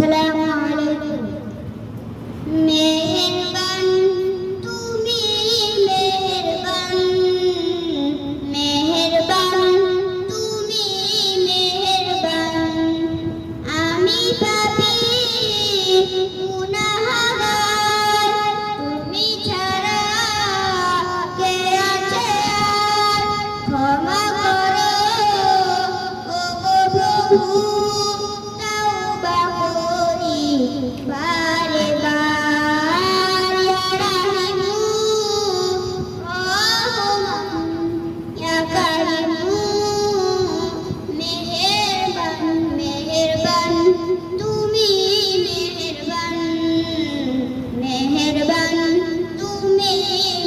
আসসালামু আলাইকুম। মেহেরবান তুমি মেহেরবান, মেহেরবান তুমি মেহেরবান। আমি পাপী গুনাহগার, তুমি ছাড়া কে আছে আর? ক্ষমা করো ওগো প্রভু, তওবা করি বারে বার। ইয়া রাহিমু রহমান, ইয়া কারিমু মেহেরবান, মেহেরবান তুমি মেহেরবান, মেহেরবান তুমি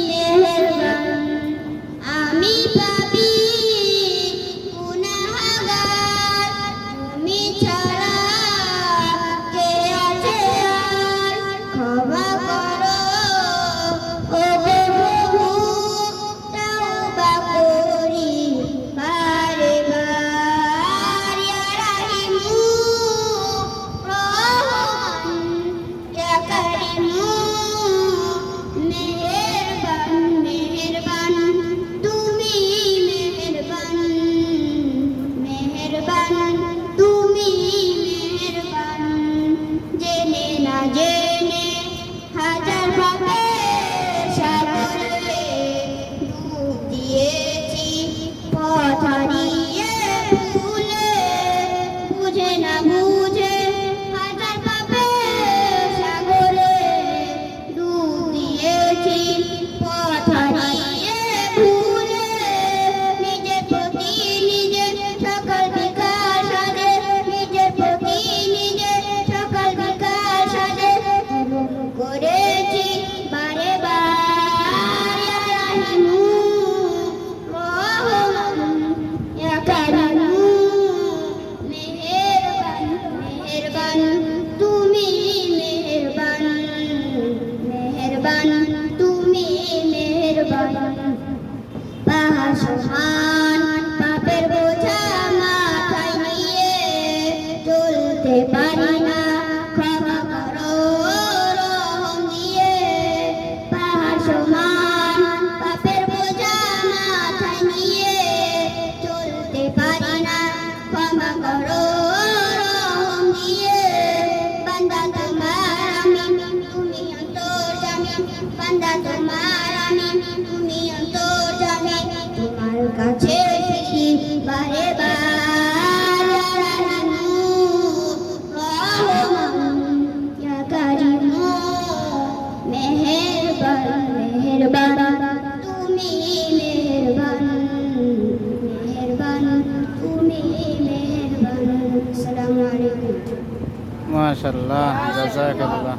মেহেরবান। আমি পাপী গুনাহগার, তুমি ছাড়া কে আছে আর? ক্ষমা করো ওগো প্রভু, তওবা করি বারে বার। ইয়া রাহিমু রহমান, ইয়া কারিমু মেহেরবান, মেহেরবান তুমি মেহেরবান, মেহেরবান তুমি মেহেরবান। জেনে না জেনে হাজার পাপের সাগরে ডুব দিয়েছি, পথ হারিয়ে ভুলে, বুঝে না বুঝে হাজার পাপের সাগরে ডুব দিয়েছি, পথ হারিয়ে ভুলে। নিজের প্রতি নিজে সকল বিকার সাজে, নিজের প্রতি নিজে সকল বিকার সাজে করেছি বারে বার। ইয়া রাহিমু রহমান, ইয়া কারিমু মেহেরবান, মেহেরবান তুমি মেহেরবান, মেহেরবান তুমি মেহেরবান। পাহাড় সমান পাপের বোঝা মাথায় নিয়ে চলতে পারি না, ক্ষমা করো রহম দিয়ে। পাহাড় সমান পাপের বোঝা মাথায় নিয়ে চলতে পারি না, ক্ষমা করো রহম দিয়ে। বান্দা তোমার আমি, তুমি অন্তর্যামী, বান্দা তোমার আমি, তুমি অন্তর্যামী। তোমার কাছে ফিরি বারে বার। ইয়া রাহিমু রহমান, ইয়া কারিমু মেহেরবান, মেহেরবান তুমি মেহেরবান, মেহেরবান তুমি মেহেরবান। আসসালামু আলাইকুম। মাশাআল্লাহ, জাযাকাল্লাহ।